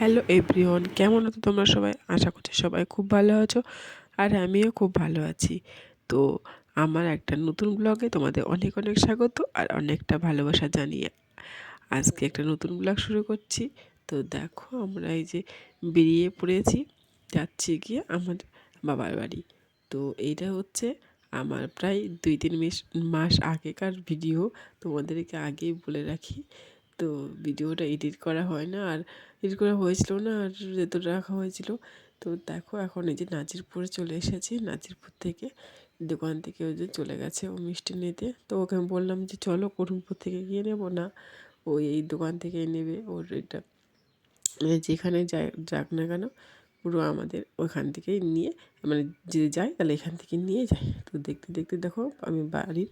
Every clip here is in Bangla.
হ্যালো এভরিওয়ান, কেমন আছো তোমরা সবাই? আশা করছি সবাই খুব ভালো আছো আর আমিও খুব ভালো আছি। তো আমার একটা নতুন ব্লগে তোমাদের অনেক অনেক স্বাগত আর অনেকটা ভালোবাসা জানিয়ে আজকে একটা নতুন ব্লগ শুরু করছি। তো দেখো আমরা এই যে বেরিয়ে পড়েছি, যাচ্ছি গিয়ে আমাদের বাবার বাড়ি। তো এইটা হচ্ছে আমার প্রায় 2-3 মাস আগেকার ভিডিও, তোমাদেরকে আগেই বলে রাখি। তো ভিডিওটা এডিট করা হয় না, আর এডিট করা হয়েছিল না, আর যতটা রাখা হয়েছিল। তো দেখো এখন এই যে নাজিরপুরে চলে এসেছি। নাজিরপুর থেকে দোকান থেকে ওই যে চলে গেছে ও মিষ্টি নিতে। তো ওকে আমি বললাম যে চলো করুমপুর থেকে গিয়ে নেবো না, ওই এই দোকান থেকেই নেবে। ওর এটা যেখানে যাক না কেন পুরো আমাদের ওইখান থেকেই নিয়ে, মানে যে যায় তাহলে এখান থেকে নিয়ে যায়। তো দেখতে দেখতে দেখো আমি বাড়ির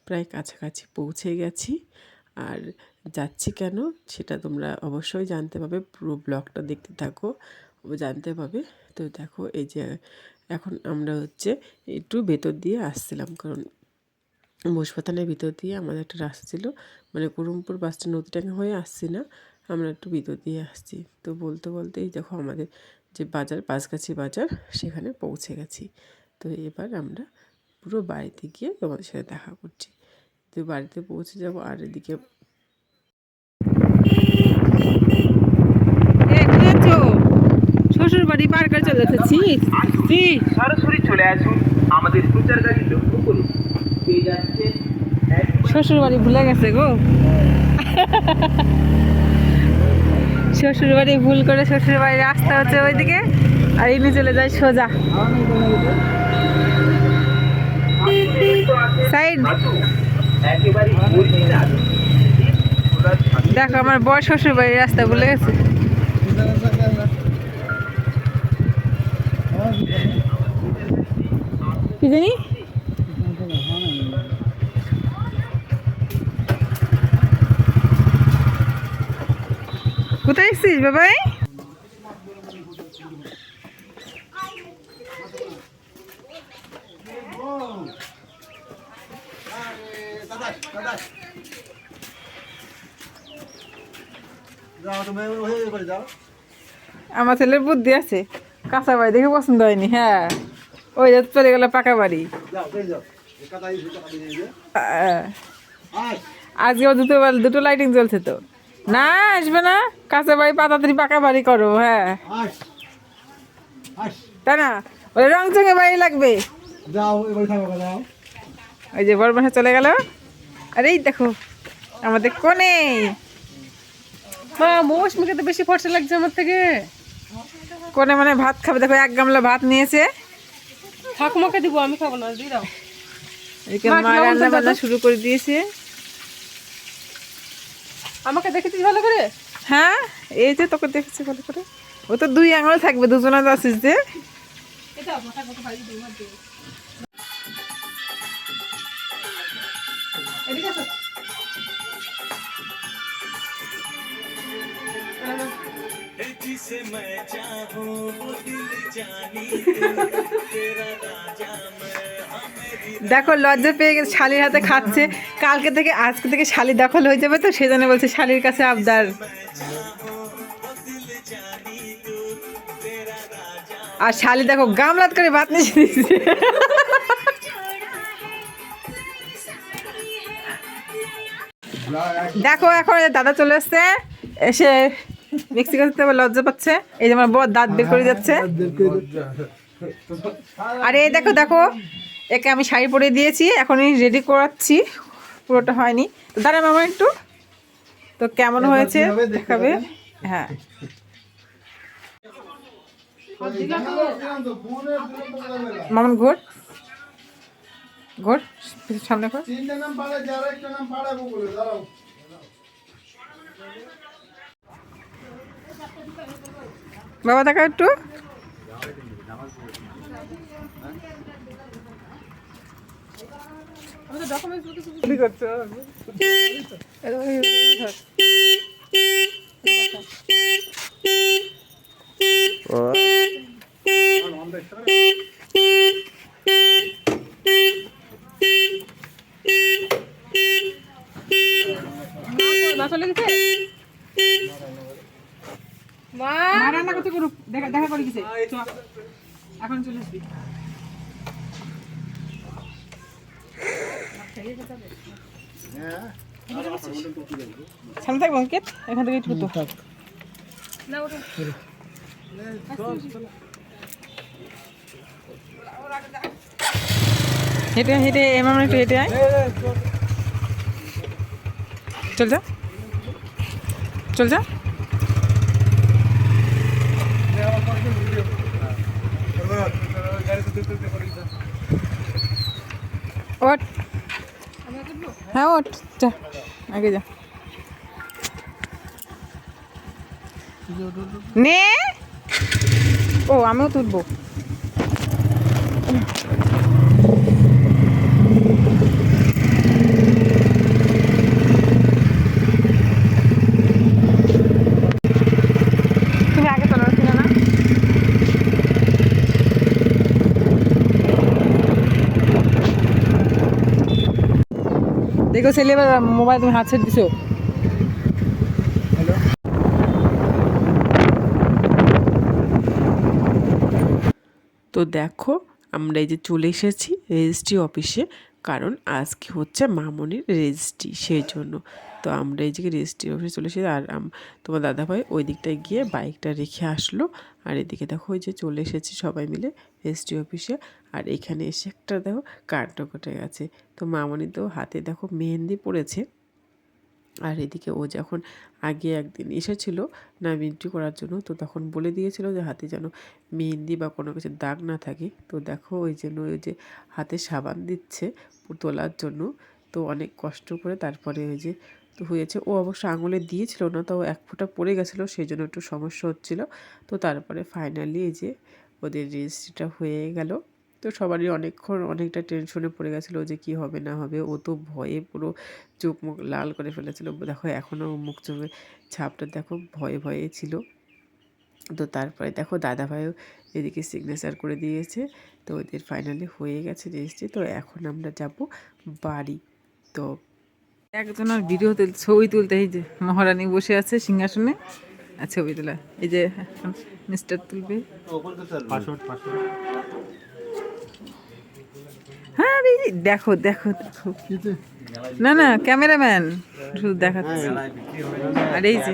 প্রায় কাছাকাছি পৌঁছে গেছি। আর যাচ্ছি কেন সেটা তোমরা অবশ্যই জানতে পারবে, পুরো ব্লগটা দেখতে থাকো, জানতে পারবে। তো দেখো এই যে এখন আমরা হচ্ছে একটু ভেতর দিয়ে আসছিলাম, কারণ মোষপাতানের ভিতর দিয়ে আমাদের একটা রাস্তা ছিল, মানে কুরুমপুর বাসটা নদীটাকে হয়ে আসছি না, আমরা একটু ভিতর দিয়ে আসছি। তো বলতে বলতে এই দেখো আমাদের যে বাজার, পাঁচগাছি বাজার, সেখানে পৌঁছে গেছি। তো এবার আমরা পুরো বাড়িতে গিয়ে তোমাদের সাথে দেখা করছি। তো বাড়িতে পৌঁছে যাবো। আর এদিকে শ্বশুর বাড়ি পার করে চলে এসেছি। সরাসরি চলে আসুন, আমাদের প্রচার গাড়ি লক্ষ্য করুন, পেয়ে যাচ্ছে শ্বশুর বাড়ি ভুলে গেছে গো। শ্বশুর বাড়ি ভুল করে শ্বশুর বাড়ির রাস্তা হচ্ছে ওইদিকে, আর ইনি চলে যায় সোজা সাইড। একেবারে অরিজিনাল। দেখো আমার বর শ্বশুর বাড়ির রাস্তা ভুলে গেছে। কি জানি কোথায় এসছিস বাবাই? আমার ছেলের বুদ্ধি আছে, কাঁচা বাড়ি দেখে পছন্দ হয়নি। হ্যাঁ, ওই যে চলে গেল পাকা বাড়ি। আজকেও দুটো লাইটিং জ্বলছে তো। না আসবে না, কাঁচা বাড়ি পাতাতাড়ি পাকা বাড়ি করো। হ্যাঁ তাই না, ওই রং চঙে বাড়ি লাগবে। ওই যে বড় বাসা চলে গেল। আর এই দেখো আমাদের কোনে মা, মৌসুমীকে তো বেশি ফর্সা লাগছে আমার থেকে। কোনে মানে ভাত খাবে। দেখো এক গামলা ভাত নিয়েছে। ঠাকুমাকে দিব, আমি খাবো না, দিয়ে দাও। এদিকে মা রান্না বান্না শুরু করে দিয়েছে। আমাকে দেখেছিস ভালো করে? হ্যাঁ এই যে তোকে দেখেছি ভালো করে। ও তো 2 আঙুল থাকবে, দুজনে আছিস যে। দেখো লজ্জা পেয়ে গেছে, শালির হাতে খাচ্ছে। আজকে থেকে শালি দখল হয়ে যাবে, তো সেজন্য বলছে শালির কাছে আবদার। আর শালি দেখো গামলাত করে ভাত নিয়ে দিচ্ছে। দেখো এখন দাদা চলে আসছে, এসে মিক্সি করতে লজ্জা পাচ্ছে। এই যে আমার বড় দাঁত বের করে যাচ্ছে। আর এই দেখো দেখো একে আমি শাড়ি পরে দিয়েছি, এখনই রেডি করাচ্ছি, পুরোটা হয়নি। তো দাঁড়া মামা একটু, তো কেমন হয়েছে দেখাবে। হ্যাঁ মামন ঘোর ঘোর সামনে ঘোর। বাবা দেখা একটু। মা মা রান্না করতে করুক, দেখা দেখা করে গেছে। এখন চলে আসবি। সামনে থাকবো অঙ্কিত, এখান থেকে একটু তো না ওঠো হেঁটে হেঁটে এমন একটু হেঁটে আয়। চল যা, চল যা। ওঠ, হ্যাঁ ওঠ, যা আগে যা। নে, ও আমিও তুলবো। তুমি আগে তোলো কিনা না? দেখো ছেলে এবার মোবাইল তুমি হাত ছেড়ে দিছো। তো দেখো আমরা এই যে চলে এসেছি রেজিস্ট্রি অফিসে, কারণ আজকে হচ্ছে মামনির রেজিস্ট্রি, সেই জন্য। তো আমরা এই যে রেজিস্ট্রি অফিসে চলে এসেছি, আর তোমার দাদাভাই ওই দিকটায় গিয়ে বাইকটা রেখে আসলো। আর এদিকে দেখো ওই যে চলে এসেছি সবাই মিলে রেজিস্ট্রি অফিসে। আর এখানে এসে একটা দেখো কাণ্ড ঘটে গেছে। তো মামনি তো হাতে দেখো মেহেন্দি পড়েছে। আর এদিকে ও যখন আগে একদিন এসেছিলো নাম এন্ট্রি করার জন্য, তো তখন বলে দিয়েছিল যে হাতে যেন মেহেন্দি বা কোনো কিছু দাগ না থাকে। তো দেখো ওই জন্য ওই যে হাতে সাবান দিচ্ছে তোলার জন্য। তো অনেক কষ্ট করে তারপরে ওই যে তো হয়েছে। ও অবশ্য আঙুলে দিয়েছিল না, তো এক ফোঁটা পড়ে গেছিলো, সেই জন্য একটু সমস্যা হচ্ছিলো। তো তারপরে ফাইনালি এই যে ওদের রেজিস্ট্রিটা হয়ে গেল। তো সবারই অনেকক্ষণ অনেকটা টেনশনে পড়ে গেছিলো যে কি হবে না হবে। ও তো ভয়ে পুরো চোখ মুখ লাল করে ফেলেছিল। দেখো এখনও মুখ চোখে ছাপটা দেখো ভয়ে ভয়ে ছিল। তো তারপরে দেখো দাদাভাইও এদিকে সিগনেচার করে দিয়েছে। তো ওদের ফাইনালি হয়ে গেছে রেজিস্ট্রি। তো এখন আমরা যাব বাড়ি। তো একজন আর ভিডিও ছবি তুলতে, এই যে মহারানী বসে আছে সিংহাসনে আর ছবি তোলা। এই যে মিস্টার তুলবে। হ্যাঁ এই যে দেখো দেখো দেখো, না না ক্যামেরাম্যান শুধু দেখাচ্ছে। আর এই যে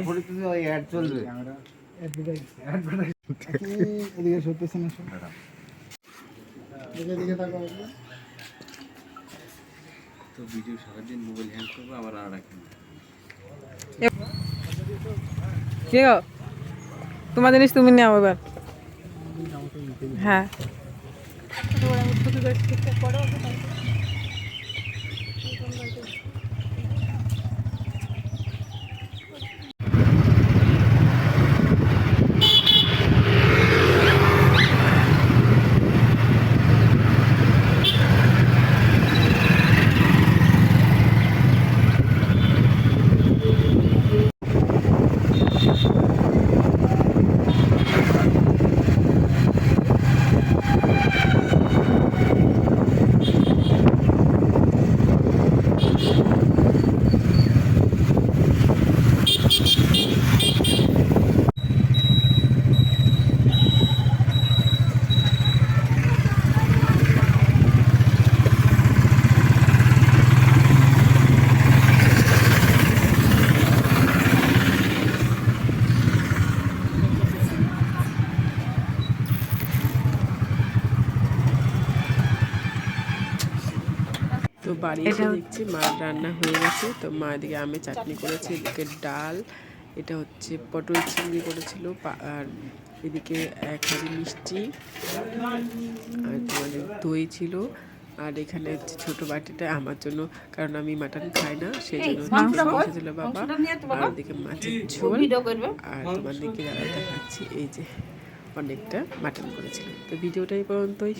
তো ভিডিও সারাদিন মোবাইল হ্যাং করবো আবার আর রাখি না। কে গো, তোমার জিনিস তুমি নাও এবার। হ্যাঁ ঠিকঠাক করো তো বাড়ি এসে দেখছি মার রান্না হয়ে গেছে। তো মা এদিকে আমের চাটনি করেছে, এদিকে ডাল, এটা হচ্ছে পটল চিংড়ি করেছিল, আর এদিকে এক হাঁড়ি মিষ্টি, আর তোমাদের দই ছিল। আর এখানে হচ্ছে ছোটো বাটিটা আমার জন্য, কারণ আমি মাটন খাই না, সেই জন্য এসেছিল বাবা। আর ওদিকে মাছের ঝোল, আর তোমাদেরকে যারা দেখাচ্ছি এই যে অনেকটা মাটন করেছিল। তো ভিডিওটা এই পর্যন্তই।